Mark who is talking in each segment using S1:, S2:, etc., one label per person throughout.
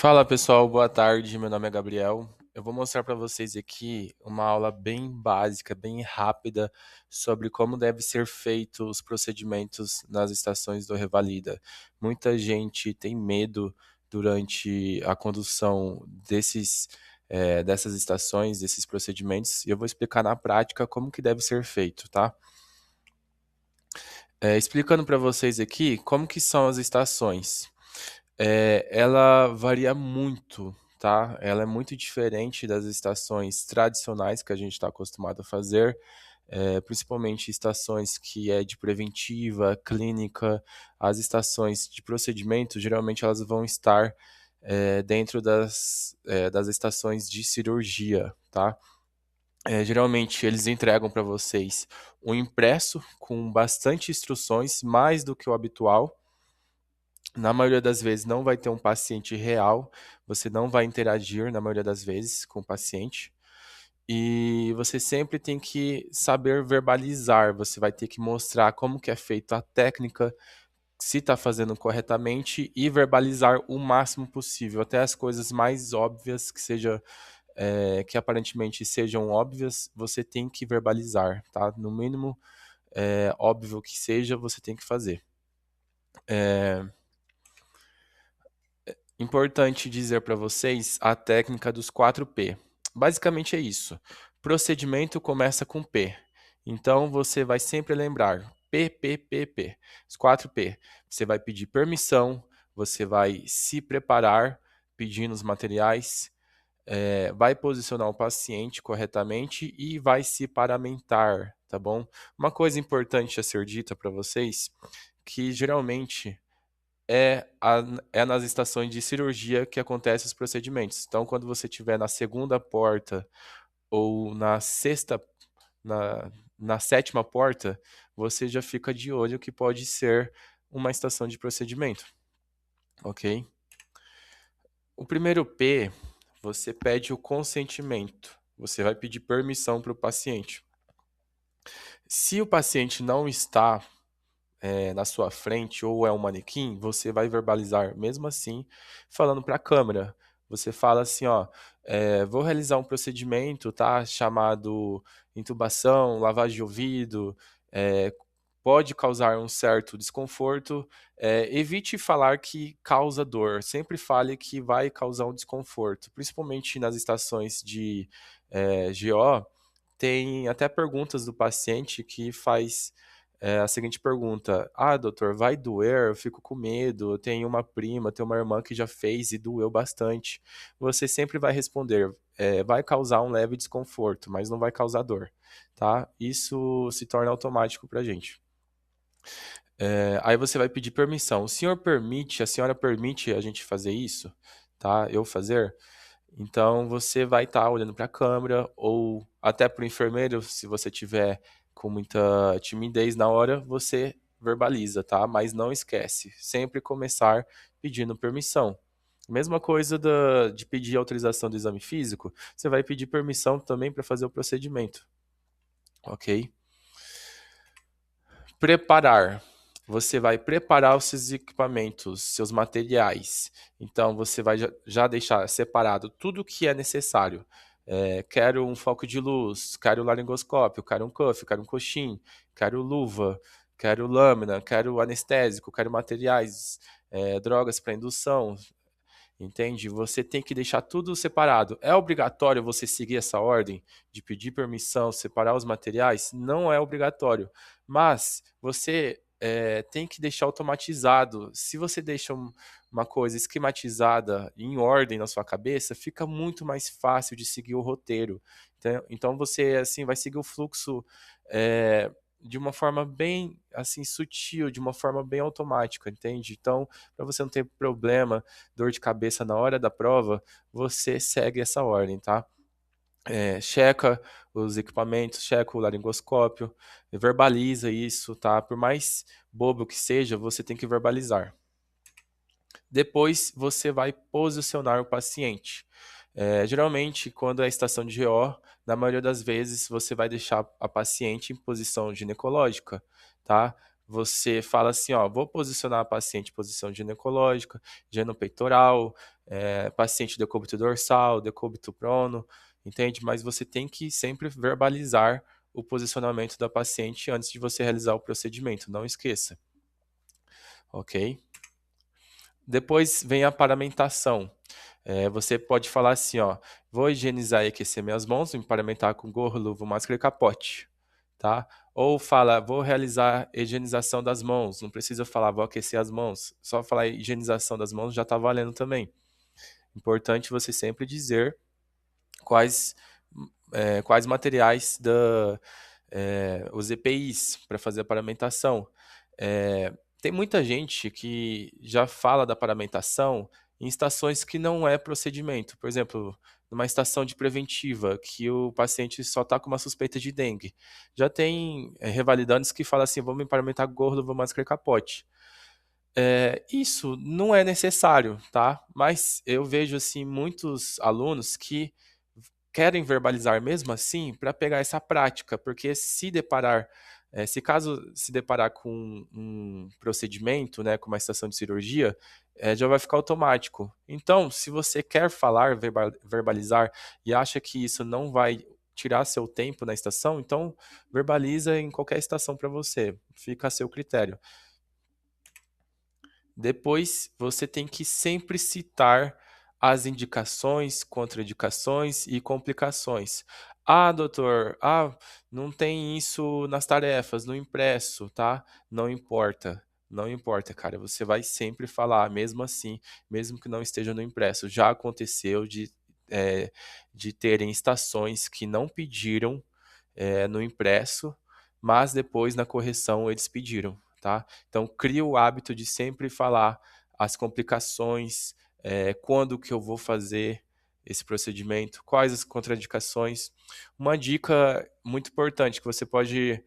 S1: Fala pessoal, boa tarde. Meu nome é Gabriel. Eu vou mostrar para vocês aqui uma aula bem básica, bem rápida sobre como deve ser feito os procedimentos nas estações do Revalida. Muita gente tem medo durante a condução dessas estações, desses procedimentos, e eu vou explicar na prática como que deve ser feito, tá? Explicando para vocês aqui como que são as estações. Ela varia muito, tá? Ela é muito diferente das estações tradicionais que a gente está acostumado a fazer, principalmente estações que é de preventiva, clínica. As estações de procedimento, geralmente elas vão estar dentro das estações de cirurgia, tá? Geralmente eles entregam para vocês um impresso com bastante instruções, mais do que o habitual. Na maioria das vezes não vai ter um paciente real, você não vai interagir na maioria das vezes com o paciente. E você sempre tem que saber verbalizar, você vai ter que mostrar como que é feita a técnica, se está fazendo corretamente e verbalizar o máximo possível, até as coisas mais óbvias que aparentemente sejam óbvias, você tem que verbalizar, tá? No mínimo, óbvio que seja, você tem que fazer. Importante dizer para vocês a técnica dos 4P. Basicamente é isso. Procedimento começa com P. Então você vai sempre lembrar P, P, P, P. Os 4P. Você vai pedir permissão, você vai se preparar pedindo os materiais, vai posicionar o paciente corretamente e vai se paramentar, tá bom? Uma coisa importante a ser dita para vocês, que geralmente é, a- é nas estações de cirurgia que acontecem os procedimentos. Então, quando você estiver na segunda porta ou na sétima porta, você já fica de olho que pode ser uma estação de procedimento, ok? O primeiro P, você pede o consentimento. Você vai pedir permissão para o paciente. Se o paciente não está na sua frente ou é um manequim, você vai verbalizar mesmo assim, falando para a câmera. Você fala assim, ó, vou realizar um procedimento, tá? Chamado intubação, lavagem de ouvido, é, pode causar um certo desconforto. Evite falar que causa dor. Sempre fale que vai causar um desconforto, principalmente nas estações de GO. Tem até perguntas do paciente que faz a seguinte pergunta: Ah, doutor, vai doer? Eu fico com medo. Eu tenho uma prima, tenho uma irmã que já fez e doeu bastante. Você sempre vai responder: vai causar um leve desconforto, mas não vai causar dor, tá? Isso se torna automático para a gente. Aí você vai pedir permissão. O senhor permite, a senhora permite a gente fazer isso, tá? Eu fazer? Então você vai estar olhando para a câmera ou até para o enfermeiro, se você tiver com muita timidez na hora, você verbaliza, tá? Mas não esquece, sempre começar pedindo permissão. Mesma coisa de pedir autorização do exame físico, você vai pedir permissão também para fazer o procedimento, ok? Preparar. Você vai preparar os seus equipamentos, seus materiais. Então, você vai já deixar separado tudo o que é necessário. Quero um foco de luz, quero laringoscópio, quero um cuff, quero um coxim, quero luva, quero lâmina, quero anestésico, quero materiais, drogas para indução, entende? Você tem que deixar tudo separado. É obrigatório você seguir essa ordem de pedir permissão, separar os materiais? Não é obrigatório, mas você tem que deixar automatizado. Se você deixa uma coisa esquematizada em ordem na sua cabeça, fica muito mais fácil de seguir o roteiro. Então você assim vai seguir o fluxo é, de uma forma bem assim sutil, de uma forma bem automática, entende? Então, para você não ter problema, dor de cabeça na hora da prova, você segue essa ordem, tá? Checa os equipamentos, checa o laringoscópio, verbaliza isso, tá? Por mais bobo que seja, você tem que verbalizar. Depois você vai posicionar o paciente. Geralmente, quando é a estação de GO, na maioria das vezes você vai deixar a paciente em posição ginecológica, tá? você fala assim, ó, vou posicionar a paciente em posição ginecológica, genopeitoral, paciente decúbito dorsal, decúbito prono, entende? Mas você tem que sempre verbalizar o posicionamento da paciente antes de você realizar o procedimento, não esqueça, ok? Depois vem a paramentação. Você pode falar assim, ó, vou higienizar e aquecer minhas mãos, me paramentar com gorro, luva, máscara e capote, tá? Ou fala, vou realizar higienização das mãos, não precisa falar, vou aquecer as mãos, só falar higienização das mãos já está valendo também. Importante você sempre dizer quais, quais materiais os EPIs para fazer a paramentação. Tem muita gente que já fala da paramentação em estações que não é procedimento. Por exemplo, numa estação de preventiva, que o paciente só está com uma suspeita de dengue. Já tem revalidantes que falam assim, vou me paramentar gordo, vou máscara e capote. Isso não é necessário, tá? Mas eu vejo assim muitos alunos que querem verbalizar mesmo assim para pegar essa prática, porque se caso se deparar com um procedimento, né, com uma estação de cirurgia, já vai ficar automático. Então, se você quer falar, verbalizar e acha que isso não vai tirar seu tempo na estação, então verbaliza em qualquer estação para você, fica a seu critério. Depois, você tem que sempre citar as indicações, contraindicações e complicações. Ah, doutor, não tem isso nas tarefas, no impresso, tá? Não importa. Não importa, cara. Você vai sempre falar, mesmo assim, mesmo que não esteja no impresso. Já aconteceu de terem estações que não pediram no impresso, mas depois na correção eles pediram, tá? Então cria o hábito de sempre falar as complicações, quando que eu vou fazer esse procedimento, quais as contraindicações. Uma dica muito importante que você pode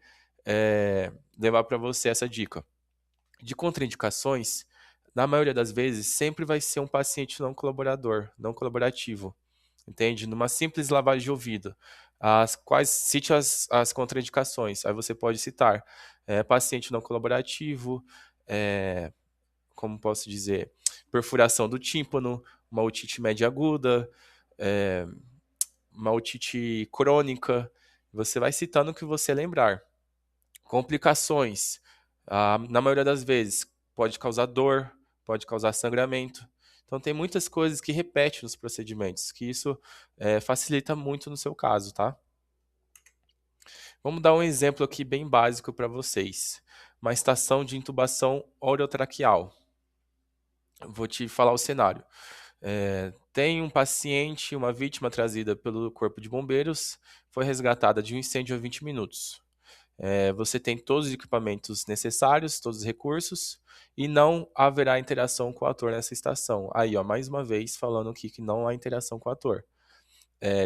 S1: levar para você essa dica. De contraindicações, na maioria das vezes, sempre vai ser um paciente não colaborador, não colaborativo, entende? Numa simples lavagem de ouvido, cite as contraindicações. Aí você pode citar paciente não colaborativo, é, como posso dizer, perfuração do tímpano, uma otite média aguda, é, uma otite crônica. Você vai citando o que você lembrar. Complicações, na maioria das vezes, pode causar dor, pode causar sangramento. Então, tem muitas coisas que repetem nos procedimentos, que isso facilita muito no seu caso, tá? Vamos dar um exemplo aqui bem básico para vocês. Uma estação de intubação orotraqueal. Vou te falar o cenário. Tem um paciente, uma vítima trazida pelo Corpo de Bombeiros, foi resgatada de um incêndio há 20 minutos. Você tem todos os equipamentos necessários, todos os recursos, e não haverá interação com o ator nessa estação. Aí, ó, mais uma vez falando aqui que não há interação com o ator.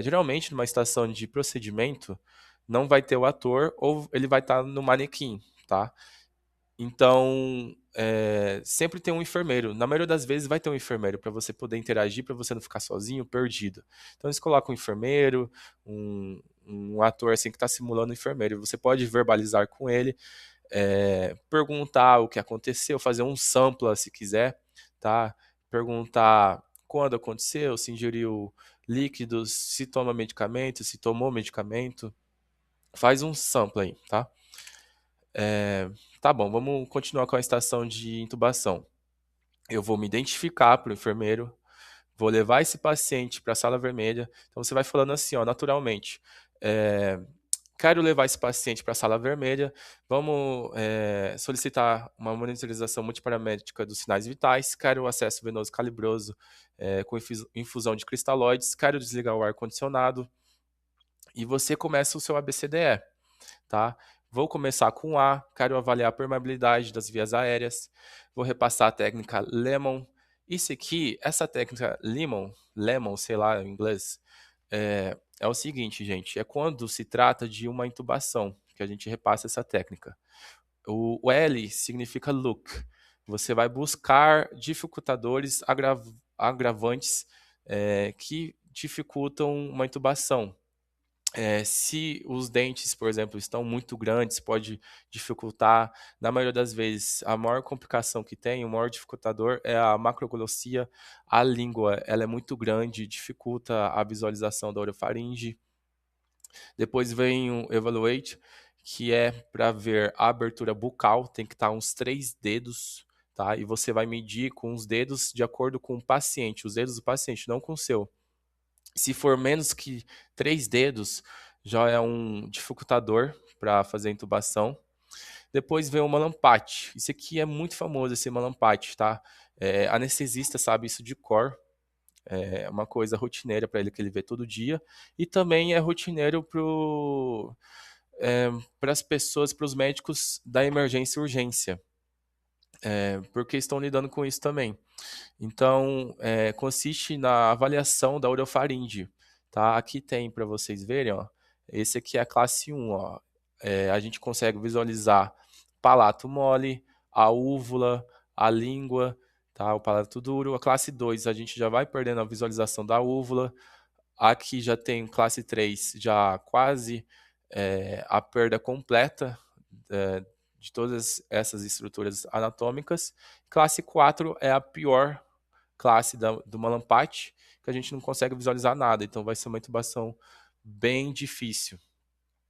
S1: Geralmente, numa estação de procedimento, não vai ter o ator ou ele vai estar no manequim, tá? Então, sempre tem um enfermeiro. Na maioria das vezes vai ter um enfermeiro para você poder interagir, para você não ficar sozinho, perdido. Então, eles colocam um enfermeiro, um ator assim que está simulando um enfermeiro. Você pode verbalizar com ele, perguntar o que aconteceu, fazer um sampla se quiser, tá? Perguntar quando aconteceu, se ingeriu líquidos, se toma medicamento, se tomou medicamento. Faz um sample aí, tá? Tá bom, vamos continuar com a estação de intubação. Eu vou me identificar para o enfermeiro, vou levar esse paciente para a sala vermelha. Então você vai falando assim, ó, naturalmente. Quero levar esse paciente para a sala vermelha. Vamos solicitar uma monitorização multiparamétrica dos sinais vitais. Quero o acesso venoso calibroso com infusão de cristalóides. Quero desligar o ar-condicionado. E você começa o seu ABCDE, tá? Vou começar com A, quero avaliar a permeabilidade das vias aéreas, vou repassar a técnica Lemon. Isso aqui, essa técnica Lemon, sei lá em inglês, é o seguinte, gente, é quando se trata de uma intubação que a gente repassa essa técnica. O L significa look. Você vai buscar dificultadores agravantes que dificultam uma intubação. Se os dentes, por exemplo, estão muito grandes, pode dificultar. Na maioria das vezes, a maior complicação que tem, o maior dificultador é a macroglossia. A língua, ela é muito grande, dificulta a visualização da orofaringe. Depois vem o Evaluate, que é para ver a abertura bucal, tem que estar uns 3 dedos, tá? E você vai medir com os dedos de acordo com o paciente, os dedos do paciente, não com o seu. Se for menos que 3 dedos, já é um dificultador para fazer a intubação. Depois vem o malampate. Isso aqui é muito famoso, esse malampate, tá? Anestesista sabe isso de cor. É uma coisa rotineira para ele que ele vê todo dia. E também é rotineiro para as pessoas, para os médicos da emergência e urgência, porque estão lidando com isso também. Então, consiste na avaliação da orofaringe, tá? Aqui tem para vocês verem, ó. Esse aqui é a classe 1, ó. A gente consegue visualizar palato mole, a úvula, a língua, tá? O palato duro. A classe 2, a gente já vai perdendo a visualização da úvula. Aqui já tem classe 3, já quase a perda completa é, de todas essas estruturas anatômicas. Classe 4 é a pior classe do malampate, que a gente não consegue visualizar nada, então vai ser uma intubação bem difícil.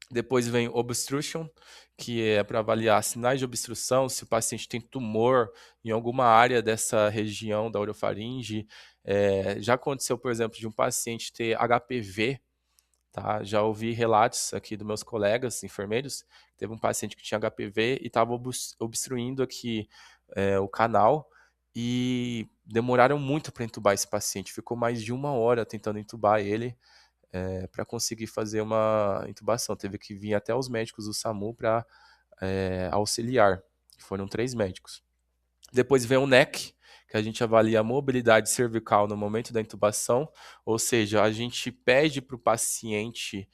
S1: Depois vem obstruction, que é para avaliar sinais de obstrução, se o paciente tem tumor em alguma área dessa região da orofaringe. Já aconteceu, por exemplo, de um paciente ter HPV, tá? Já ouvi relatos aqui dos meus colegas enfermeiros, teve um paciente que tinha HPV e estava obstruindo aqui o canal e demoraram muito para entubar esse paciente. Ficou mais de 1 hora tentando entubar ele para conseguir fazer uma intubação. Teve que vir até os médicos do SAMU para auxiliar. Foram 3 médicos. Depois vem o NEC, que a gente avalia a mobilidade cervical no momento da intubação, ou seja, a gente pede para o paciente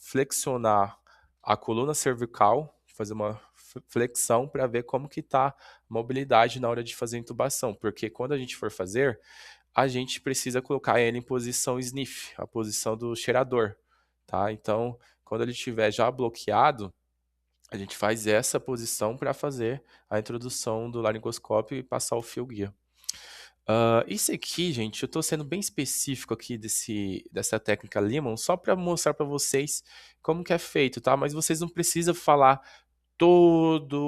S1: flexionar a coluna cervical, fazer uma flexão para ver como que está a mobilidade na hora de fazer a intubação, porque quando a gente for fazer, a gente precisa colocar ele em posição sniff, a posição do cheirador, tá? Então, quando ele estiver já bloqueado, a gente faz essa posição para fazer a introdução do laringoscópio e passar o fio guia. Isso aqui, gente, eu estou sendo bem específico aqui dessa técnica Lehmann, só para mostrar para vocês como que é feito, tá? Mas vocês não precisam falar todos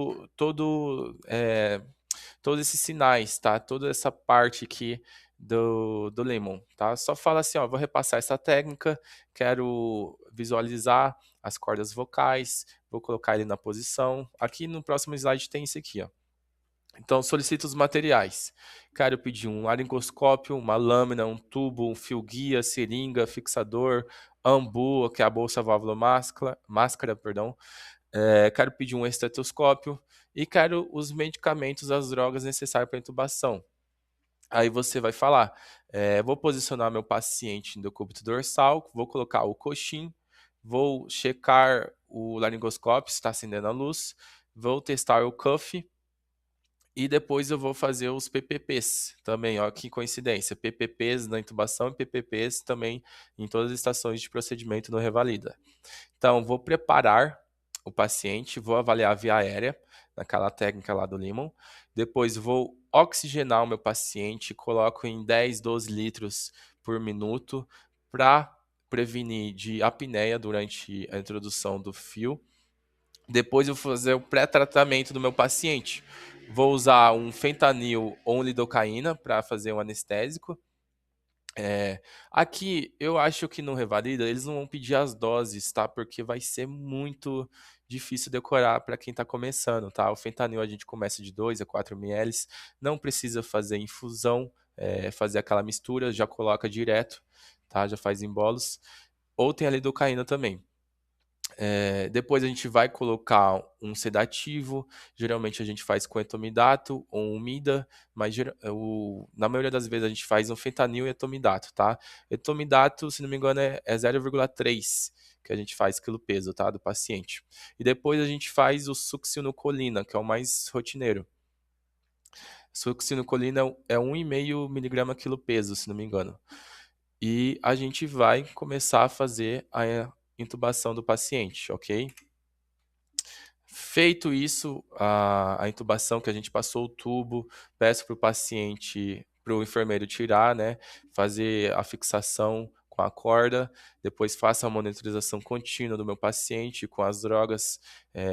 S1: esses sinais, tá? Toda essa parte aqui do Lemon, tá? Só fala assim, ó, vou repassar essa técnica, quero visualizar as cordas vocais, vou colocar ele na posição. Aqui no próximo slide tem isso aqui, ó. Então, solicito os materiais. Quero pedir um laringoscópio, uma lâmina, um tubo, um fio guia, seringa, fixador, ambu, que é a bolsa válvula máscara, perdão. Quero pedir um estetoscópio e quero os medicamentos, as drogas necessárias para intubação. Aí você vai falar, vou posicionar meu paciente no decúbito dorsal, vou colocar o coxim, vou checar o laringoscópio, se está acendendo a luz, vou testar o cuff e depois eu vou fazer os PPPs também, ó, que coincidência, PPPs na intubação e PPPs também em todas as estações de procedimento no Revalida. Então, vou preparar o paciente, vou avaliar a via aérea, naquela técnica lá do Lehmann. Depois, vou oxigenar o meu paciente, coloco em 10, 12 litros por minuto para prevenir de apneia durante a introdução do fio. Depois, eu vou fazer o pré-tratamento do meu paciente. Vou usar um fentanil ou um lidocaína para fazer um anestésico. Aqui, eu acho que no Revalida eles não vão pedir as doses, tá? Porque vai ser muito difícil decorar para quem está começando, tá? O fentanil a gente começa de 2 a 4 ml, não precisa fazer infusão, fazer aquela mistura, já coloca direto, tá? Já faz em bolos. Ou tem a lidocaína também. Depois a gente vai colocar um sedativo, geralmente a gente faz com etomidato ou umida, mas na maioria das vezes a gente faz um fentanil e etomidato, tá? Etomidato, se não me engano, é 0,3 que a gente faz quilo-peso, tá? Do paciente. E depois a gente faz o succinilcolina, que é o mais rotineiro. Succinilcolina é 1,5 miligrama quilo-peso, se não me engano. e a gente vai começar a fazer a intubação do paciente, ok? Feito isso, a intubação que a gente passou o tubo, peço para o paciente, para o enfermeiro tirar, né? Fazer a fixação com a corda, depois faço a monitorização contínua do meu paciente com as drogas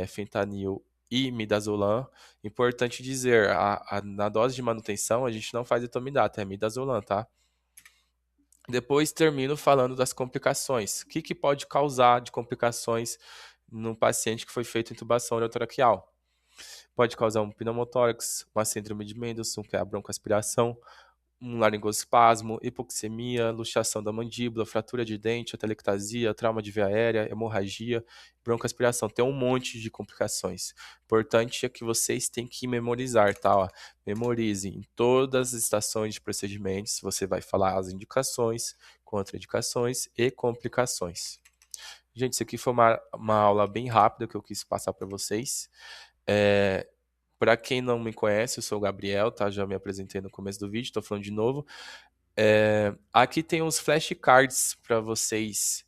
S1: fentanil e midazolam. Importante dizer, na dose de manutenção a gente não faz etomidata, é midazolam, tá? Depois termino falando das complicações. O que pode causar de complicações no paciente que foi feito intubação orotraqueal? Pode causar um pneumotórax, uma síndrome de Mendelssohn, que é a broncoaspiração, um laringoespasmo, hipoxemia, luxação da mandíbula, fratura de dente, atelectasia, trauma de via aérea, hemorragia, broncoaspiração. Tem um monte de complicações. Importante é que vocês têm que memorizar, tá? Ó, memorize em todas as estações de procedimentos, você vai falar as indicações, contraindicações e complicações. Gente, isso aqui foi uma aula bem rápida que eu quis passar para vocês. Para quem não me conhece, eu sou o Gabriel, tá? Já me apresentei no começo do vídeo, estou falando de novo. Aqui tem uns flashcards para vocês,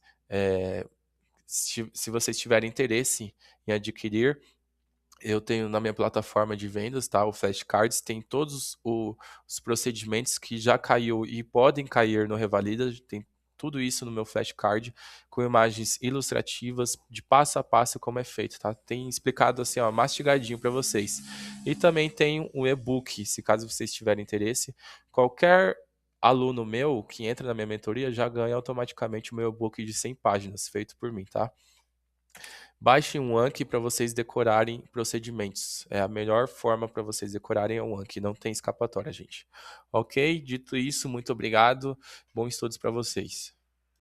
S1: se vocês tiverem interesse em adquirir. Eu tenho na minha plataforma de vendas, tá? O Flashcards tem todos os procedimentos que já caiu e podem cair no Revalida. Tem tudo isso no meu flashcard, com imagens ilustrativas de passo a passo como é feito, tá? Tem explicado assim, ó, mastigadinho para vocês. E também tem um e-book, se caso vocês tiverem interesse. Qualquer aluno meu que entra na minha mentoria já ganha automaticamente o meu e-book de 100 páginas, feito por mim, tá? Baixe um Anki para vocês decorarem procedimentos. É a melhor forma para vocês decorarem é o Anki. Não tem escapatória, gente. Ok? Dito isso, muito obrigado. Bons estudos para vocês.